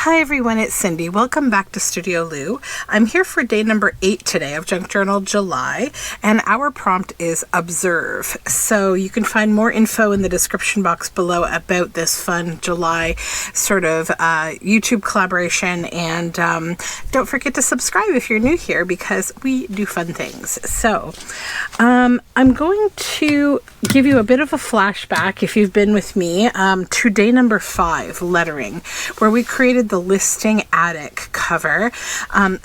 Hi everyone, it's Cindy. Welcome back to Studioloo. I'm here for day number 8 today of Junk Journal July, and our prompt is observe. So you can find more info in the description box below about this fun July sort of YouTube collaboration, and don't forget to subscribe if you're new here because we do fun things. So I'm going to give you a bit of a flashback, if you've been with me, to day number 5, lettering, where we created the listing attic cover.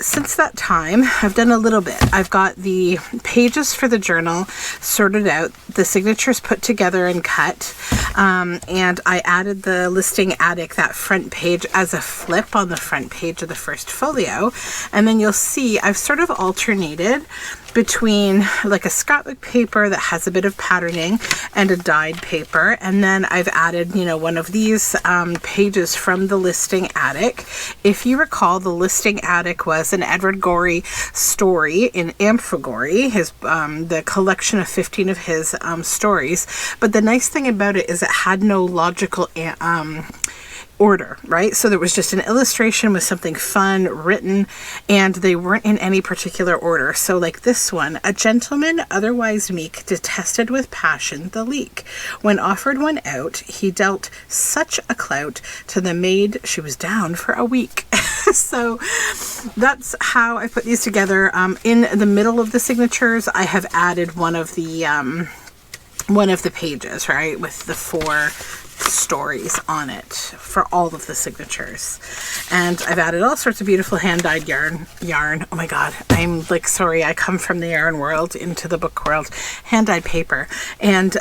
Since that time, I've done a little bit. I've got the pages for the journal sorted out, the signatures put together and cut, and I added the listing attic, that front page, as a flip on the front page of the first folio. And then you'll see I've sort of alternated between like a scrapbook paper that has a bit of patterning and a dyed paper, and then I've added, one of these pages from the listing attic. If you recall, the listing attic was an Edward Gorey story in Amphigory, his the collection of 15 of his stories. But the nice thing about it is it had no logical order, right? So there was just an illustration with something fun written, and they weren't in any particular order. So like this one, a gentleman otherwise meek detested with passion the leek. When offered one out, he dealt such a clout to the maid she was down for a week. So that's how I put these together. In the middle of the signatures, I have added one of the pages, right, with the 4 stories on it for all of the signatures. And I've added all sorts of beautiful hand-dyed yarn. Oh my god, I'm like, sorry, I come from the yarn world into the book world. Hand-dyed paper. And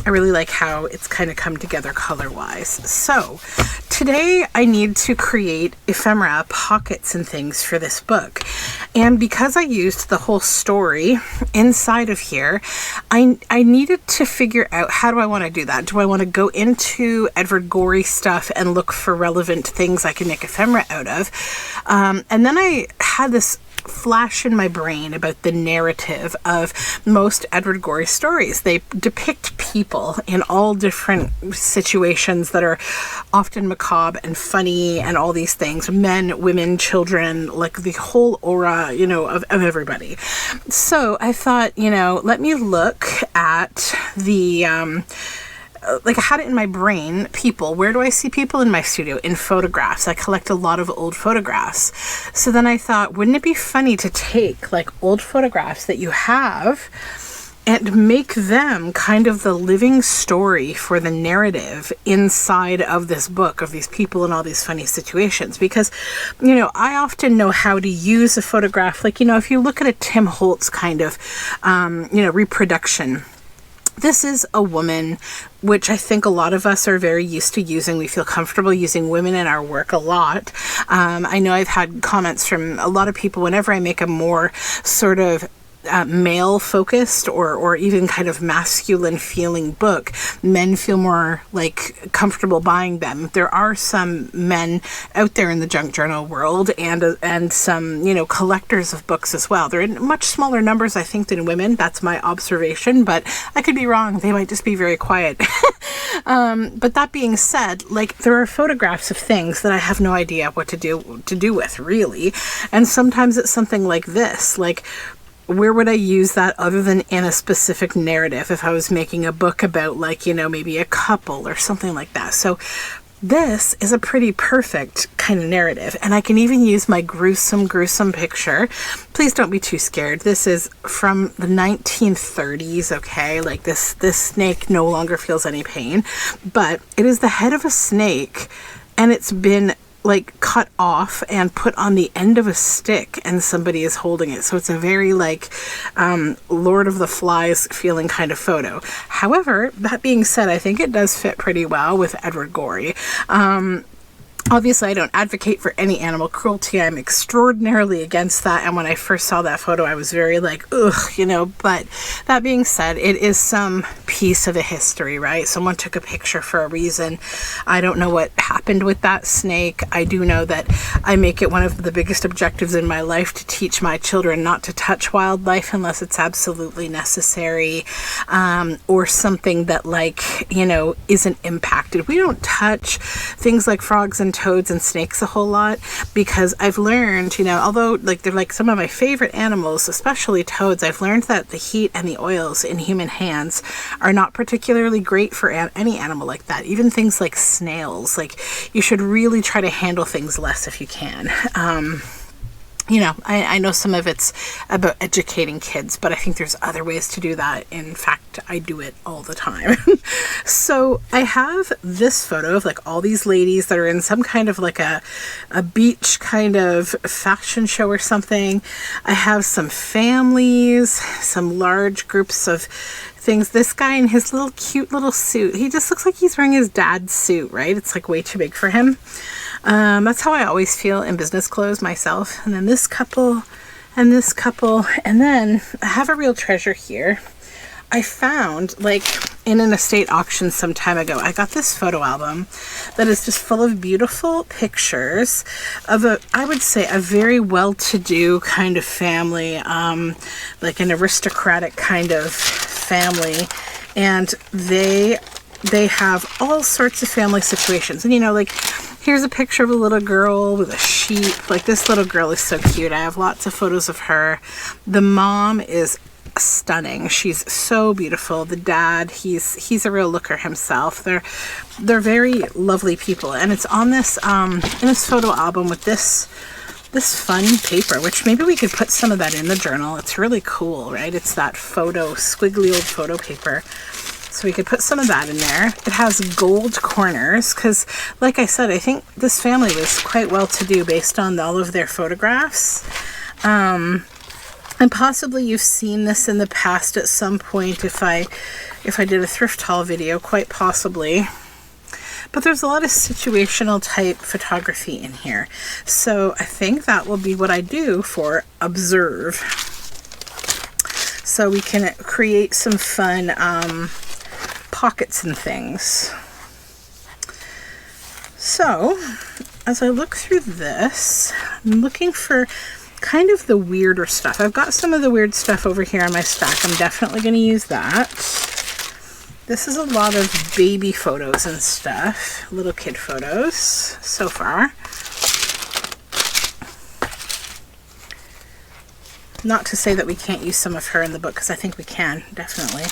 I really like how it's kind of come together color-wise. So today I need to create ephemera, pockets and things for this book. And because I used the whole story inside of here, I needed to figure out, how do I want to do that? Do I want to go into Edward Gorey stuff and look for relevant things I can make ephemera out of? And then I had this flash in my brain about the narrative of most Edward Gorey stories. They depict people in all different situations that are often macabre and funny and all these things. Men, women, children, like the whole aura, of everybody. So I thought, let me look at the I had it in my brain, people. Where do I see people in my studio? In photographs. I collect a lot of old photographs. So then I thought, wouldn't it be funny to take like old photographs that you have and make them kind of the living story for the narrative inside of this book, of these people in all these funny situations? Because, I often know how to use a photograph. Like, if you look at a Tim Holtz kind of, reproduction, this is a woman, which I think a lot of us are very used to using. We feel comfortable using women in our work a lot. I know I've had comments from a lot of people whenever I make a more sort of male focused or even kind of masculine feeling book, men feel more like comfortable buying them. There are some men out there in the junk journal world and some collectors of books as well. They're in much smaller numbers, I think, than women. That's my observation, but I could be wrong. They might just be very quiet. But that being said, like, there are photographs of things that I have no idea what to do with, really. And sometimes it's something like this, like, where would I use that other than in a specific narrative if I was making a book about, like, maybe a couple or something like that? So this is a pretty perfect kind of narrative. And I can even use my gruesome picture. Please don't be too scared. This is from the 1930s, okay? Like, this snake no longer feels any pain. But it is the head of a snake, and it's been like cut off and put on the end of a stick, and somebody is holding it. So it's a very like Lord of the Flies feeling kind of photo. However, that being said, I think it does fit pretty well with Edward Gorey. Obviously, I don't advocate for any animal cruelty. I'm extraordinarily against that. And when I first saw that photo, I was very like, ugh, But that being said, it is some piece of a history, right? Someone took a picture for a reason. I don't know what happened with that snake. I do know that I make it one of the biggest objectives in my life to teach my children not to touch wildlife unless it's absolutely necessary, or something that, like, isn't impacted. We don't touch things like frogs and toads and snakes a whole lot because I've learned, you know, although like they're like some of my favorite animals, especially toads, I've learned that the heat and the oils in human hands are not particularly great for any animal like that. Even things like snails, like you should really try to handle things less if you can. You know, I know some of it's about educating kids, but I think there's other ways to do that. In fact, I do it all the time. So I have this photo of like all these ladies that are in some kind of like a beach kind of fashion show or something. I have some families, some large groups of things. This guy in his little cute little suit, he just looks like he's wearing his dad's suit, right? It's like way too big for him. That's how I always feel in business clothes myself. And then this couple and this couple. And then I have a real treasure here. I found like in an estate auction some time ago, I got this photo album that is just full of beautiful pictures of I would say a very well-to-do kind of family, like an aristocratic kind of family. And they have all sorts of family situations. And, you know, like, here's a picture of a little girl with a sheep. Like, this little girl is so cute. I have lots of photos of her. The mom is stunning. She's so beautiful. The dad, he's a real looker himself. They're very lovely people. And it's on this, in this photo album with this fun paper, which maybe we could put some of that in the journal. It's really cool, right? It's that squiggly old photo paper. So we could put some of that in there. It has gold corners because, like I said, I think this family was quite well to do based on all of their photographs. And possibly you've seen this in the past at some point if I did a thrift haul video, quite possibly. But there's a lot of situational type photography in here. So I think that will be what I do for Observe. So we can create some fun pockets and things. So as I look through this, I'm looking for kind of the weirder stuff. I've got some of the weird stuff over here on my stack. I'm definitely going to use that. This is a lot of baby photos and stuff, little kid photos so far. Not to say that we can't use some of her in the book, because I think we can, definitely.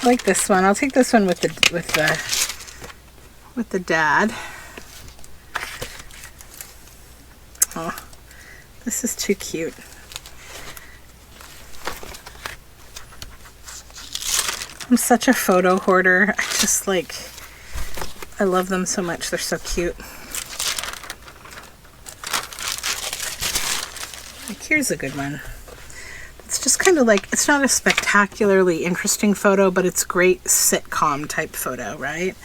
I like this one. I'll take this one with the dad. Oh, this is too cute. I'm such a photo hoarder. I love them so much. They're so cute. Like, here's a good one. It's just kind of like, it's not a spectacularly interesting photo, but it's great sitcom type photo, right?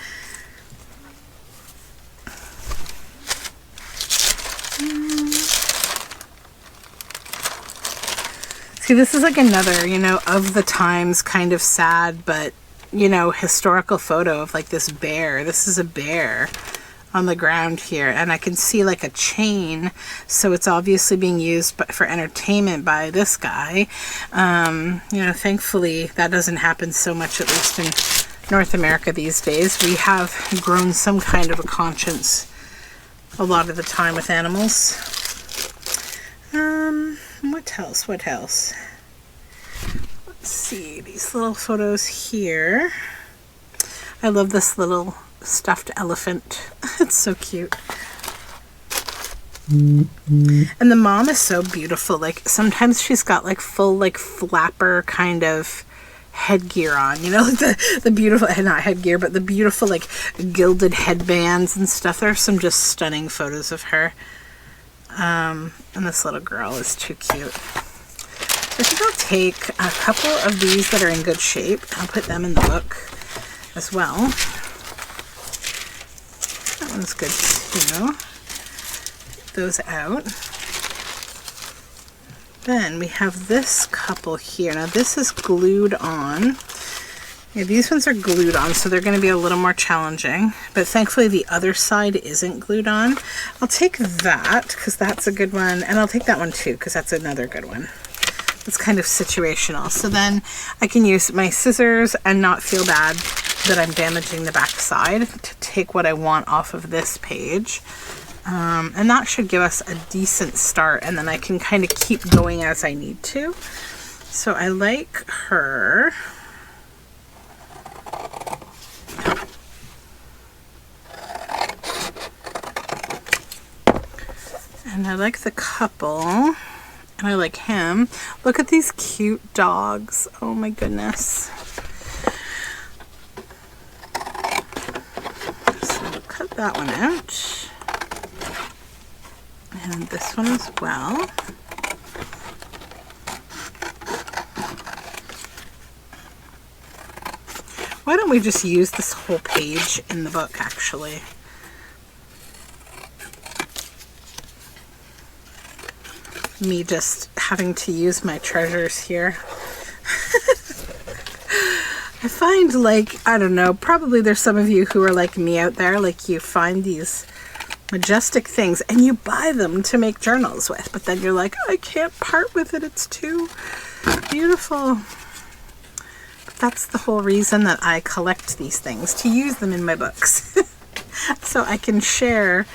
See, this is like another, you know, of the times kind of sad, but, you know, historical photo of like this bear. This is a bear on the ground here, and I can see like a chain, so it's obviously being used for entertainment by this guy. You know, thankfully that doesn't happen so much, at least in North America these days. We have grown some kind of a conscience a lot of the time with animals. What else? Let's see, these little photos here. I love this little stuffed elephant. It's so cute. And the mom is so beautiful. Like, sometimes she's got like full like flapper kind of headgear on, you know, the beautiful, not headgear, but the beautiful like gilded headbands and stuff. There are some just stunning photos of her. And this little girl is too cute. I think I'll take a couple of these that are in good shape. I'll put them in the book as well. That one's good too. Take those out. Then we have this couple here. Now this is glued on. Yeah, these ones are glued on, so they're going to be a little more challenging. But thankfully the other side isn't glued on. I'll take that, because that's a good one. And I'll take that one too, because that's another good one. It's kind of situational. So then I can use my scissors and not feel bad that I'm damaging the back side to take what I want off of this page. And that should give us a decent start, and then I can kind of keep going as I need to. So I like her. And I like the couple, and I like him. Look at these cute dogs. Oh my goodness. So we'll cut that one out. And this one as well. Why don't we just use this whole page in the book, actually? Me just having to use my treasures here. I find, like, I don't know, probably there's some of you who are like me out there, like you find these majestic things and you buy them to make journals with, but then you're like, I can't part with it, it's too beautiful. But that's the whole reason that I collect these things, to use them in my books. So I can share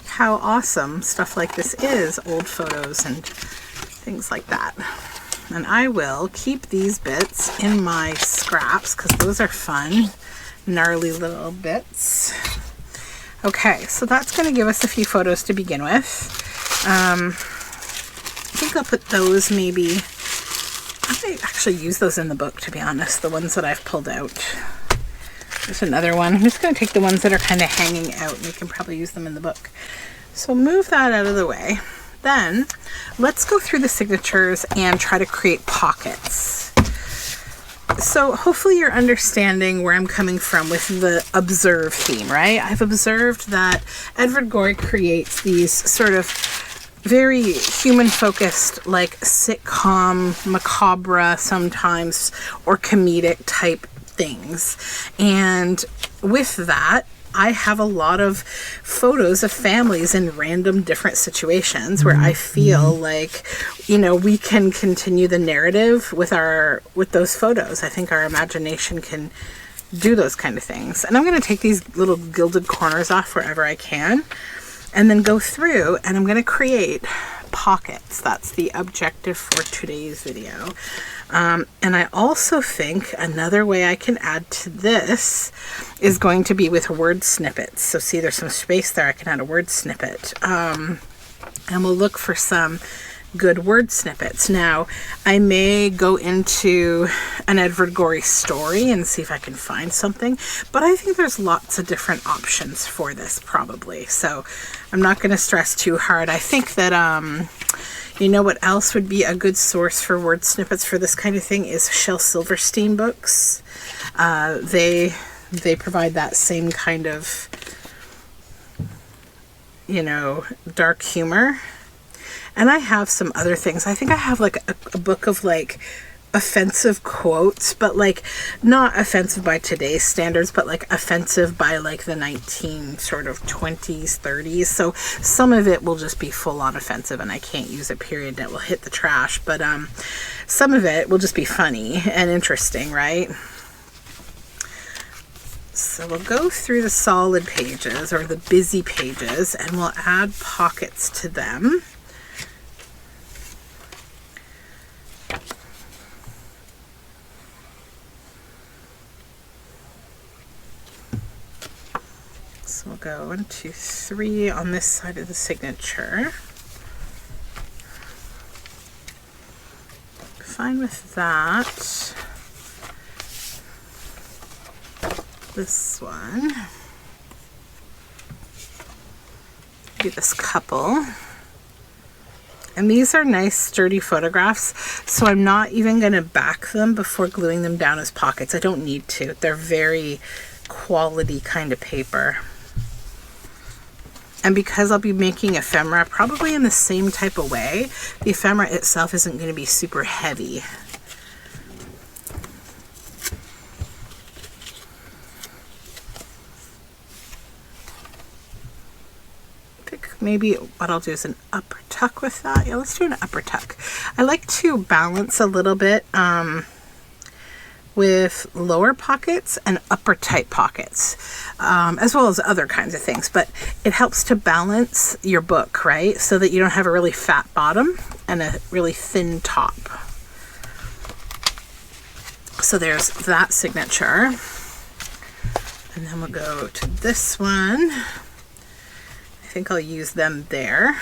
how awesome stuff like this is, old photos and things like that. And I will keep these bits in my scraps because those are fun, gnarly little bits. Okay, so that's going to give us a few photos to begin with. I think I'll put those maybe, I might actually use those in the book, to be honest, the ones that I've pulled out. There's another one. I'm just going to take the ones that are kind of hanging out, and we can probably use them in the book. So move that out of the way. Then let's go through the signatures and try to create pockets. So hopefully you're understanding where I'm coming from with the observe theme, right? I've observed that Edward Gorey creates these sort of very human-focused, like sitcom, macabre sometimes, or comedic type things. And with that, I have a lot of photos of families in random different situations where I feel like, you know, we can continue the narrative with those photos. I think our imagination can do those kind of things. And I'm going to take these little gilded corners off wherever I can, and then go through and I'm going to create pockets. That's the objective for today's video. And I also think another way I can add to this is going to be with word snippets. So see, there's some space there. I can add a word snippet. And we'll look for some good word snippets. Now, I may go into an Edward Gorey story and see if I can find something, but I think there's lots of different options for this probably. So I'm not going to stress too hard. I think that, you know what else would be a good source for word snippets for this kind of thing is Shel Silverstein books. They provide that same kind of, you know, dark humor. And I have some other things. I think I have like a book of like offensive quotes, but like not offensive by today's standards, but like offensive by like the 20s, 30s. So some of it will just be full on offensive and I can't use a period that will hit the trash. But some of it will just be funny and interesting, right? So we'll go through the solid pages or the busy pages and we'll add pockets to them. So we'll go 1, 2, 3 on this side of the signature. Fine with that. This one. Do this couple. And these are nice sturdy photographs, so I'm not even going to back them before gluing them down as pockets. I don't need to. They're very quality kind of paper. And because I'll be making ephemera probably in the same type of way, the ephemera itself isn't going to be super heavy. I think maybe what I'll do is an upper tuck with that. Yeah, let's do an upper tuck. I like to balance a little bit with lower pockets and upper tight pockets, as well as other kinds of things. But it helps to balance your book, right? So that you don't have a really fat bottom and a really thin top. So there's that signature. And then we'll go to this one. I think I'll use them there.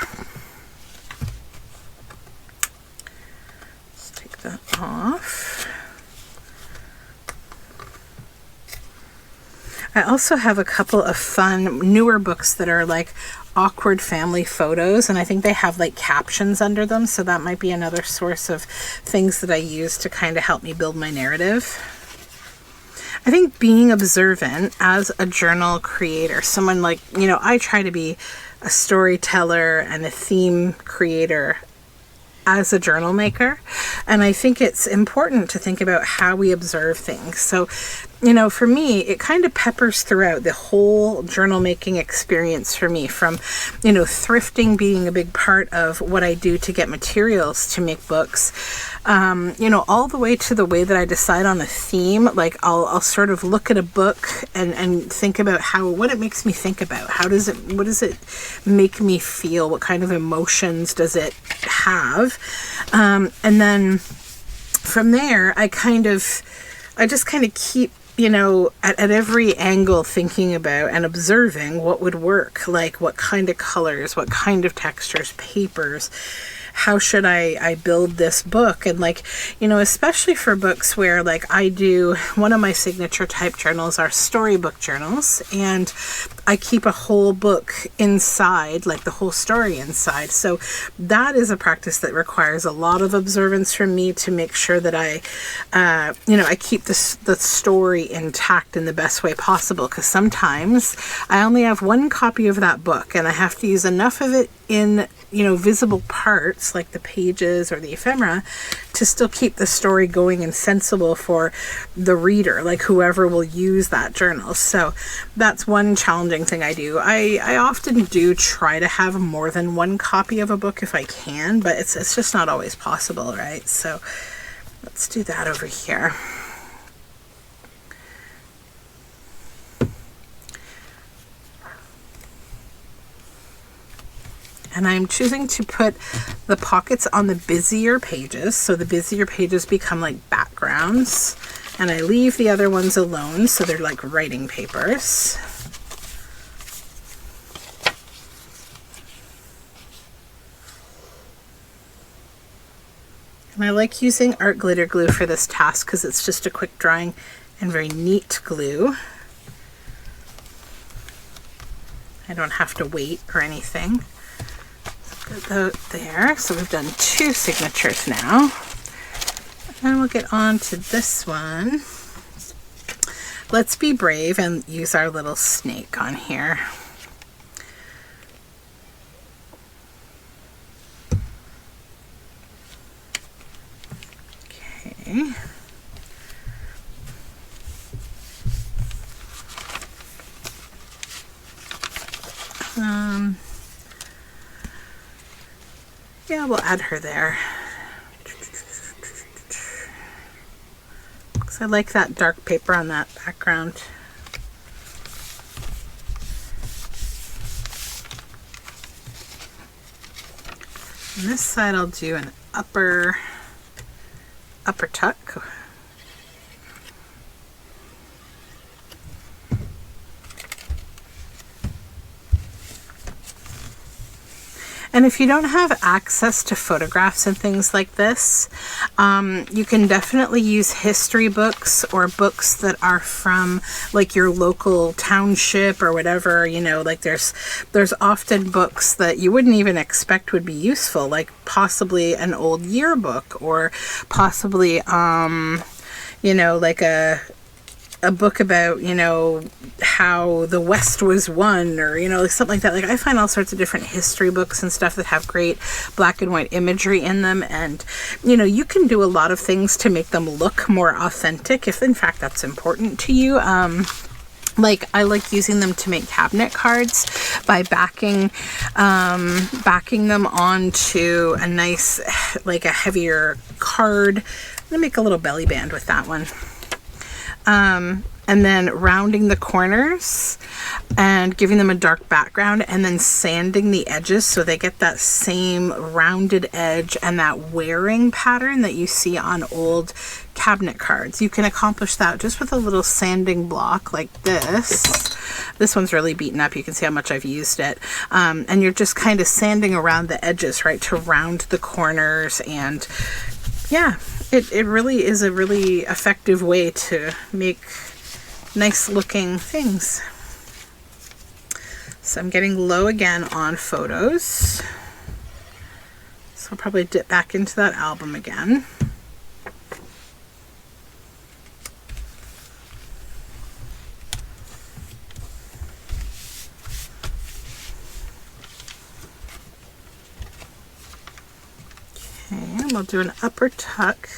Let's take that off. I also have a couple of fun newer books that are like awkward family photos, and I think they have like captions under them, so that might be another source of things that I use to kind of help me build my narrative. I think being observant as a journal creator, someone like, you know, I try to be a storyteller and a theme creator as a journal maker. And I think it's important to think about how we observe things. So, you know, for me, it kind of peppers throughout the whole journal making experience for me, from, you know, thrifting being a big part of what I do to get materials to make books, you know, all the way to the way that I decide on a theme. Like I'll sort of look at a book and think about what it makes me think about. What does it make me feel? What kind of emotions does it have? And then from there, I just kind of keep, you know, at every angle thinking about and observing what would work, like what kind of colors, what kind of textures, papers, how should I build this book? And like, you know, especially for books where like I do, one of my signature type journals are storybook journals, and I keep a whole book inside, like the whole story inside. So that is a practice that requires a lot of observance from me to make sure that I keep the story intact in the best way possible. Because sometimes I only have one copy of that book, and I have to use enough of it in, you know, visible parts like the pages or the ephemera to still keep the story going and sensible for the reader, like whoever will use that journal. So that's one challenging thing I do. I often do try to have more than one copy of a book if I can, but it's just not always possible, right? So let's do that over here. And I'm choosing to put the pockets on the busier pages. So the busier pages become like backgrounds. And I leave the other ones alone, so they're like writing papers. And I like using art glitter glue for this task because it's just a quick drying and very neat glue. I don't have to wait or anything. There, so we've done 2 signatures now, and we'll get on to this one. Let's be brave and use our little snake on here. Okay. Yeah, we'll add her there. Because I like that dark paper on that background. On this side I'll do an upper tuck. And if you don't have access to photographs and things like this, you can definitely use history books or books that are from like your local township or whatever. You know, like there's often books that you wouldn't even expect would be useful, like possibly an old yearbook, or possibly you know, like a book about, you know, how the West was won, or, you know, like something like that. Like I find all sorts of different history books and stuff that have great black and white imagery in them. And, you know, you can do a lot of things to make them look more authentic, if in fact that's important to you. Like I like using them to make cabinet cards by backing them onto a nice, like a heavier card. I'm gonna make a little belly band with that one. and then rounding the corners and giving them a dark background, and then sanding the edges so they get that same rounded edge and that wearing pattern that you see on old cabinet cards. You can accomplish that just with a little sanding block like this. This one's really beaten up. You can see how much I've used it. And you're just kind of sanding around the edges, right, to round the corners. And yeah, it really is a really effective way to make nice looking things. So I'm getting low again on photos. So I'll probably dip back into that album again. Okay, and we'll do an upper tuck.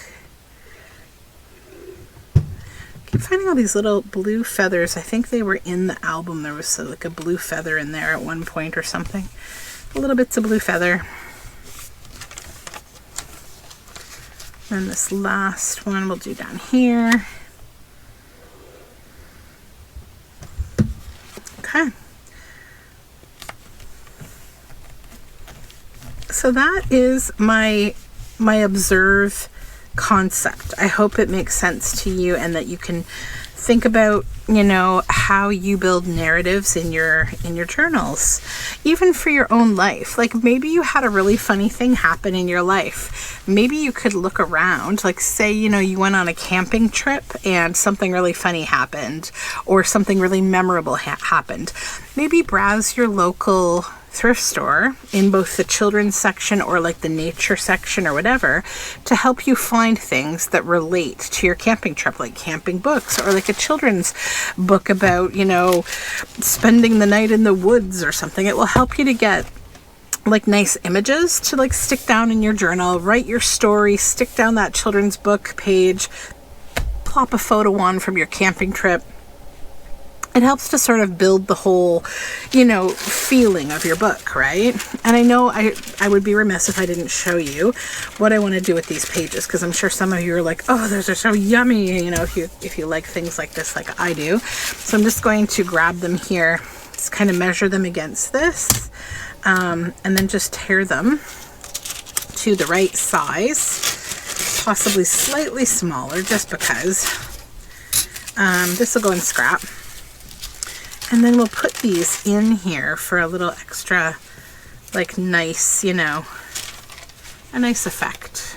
Keep finding all these little blue feathers. I think they were in the album. There was like a blue feather in there at one point or something. Little bits of blue feather. And this last one we'll do down here. Okay. So that is my observe concept. I hope it makes sense to you and that you can think about, you know, how you build narratives in your journals, even for your own life. Like maybe you had a really funny thing happen in your life. Maybe you could look around, like say, you know, you went on a camping trip and something really funny happened or something really memorable happened. Maybe browse your local thrift store in both the children's section or like the nature section or whatever to help you find things that relate to your camping trip, like camping books or like a children's book about, you know, spending the night in the woods or something. It will help you to get like nice images to like stick down in your journal, write your story, stick down that children's book page, plop a photo on from your camping trip. It helps to sort of build the whole, you know, feeling of your book, right? And I know I would be remiss if I didn't show you what I want to do with these pages, because I'm sure some of you are like, oh, those are so yummy, you know, if you like things like this like I do. So I'm just going to grab them here, just kind of measure them against this, and then just tear them to the right size, possibly slightly smaller just because. This will go in scrap. And then we'll put these in here for a little extra, like nice, you know, a nice effect.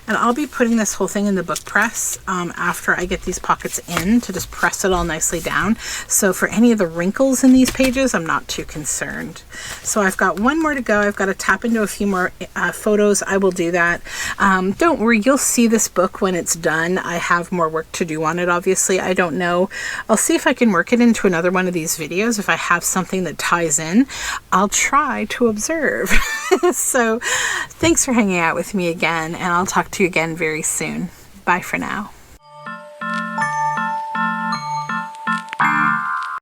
And I'll be putting this whole thing in the book press after I get these pockets in to just press it all nicely down. So for any of the wrinkles in these pages, I'm not too concerned. So I've got one more to go. I've got to tap into a few more photos. I will do that. Don't worry, you'll see this book when it's done. I have more work to do on it, obviously. I don't know. I'll see if I can work it into another one of these videos. If I have something that ties in, I'll try to observe. So thanks for hanging out with me again, and I'll talk to you again very soon. Bye for now.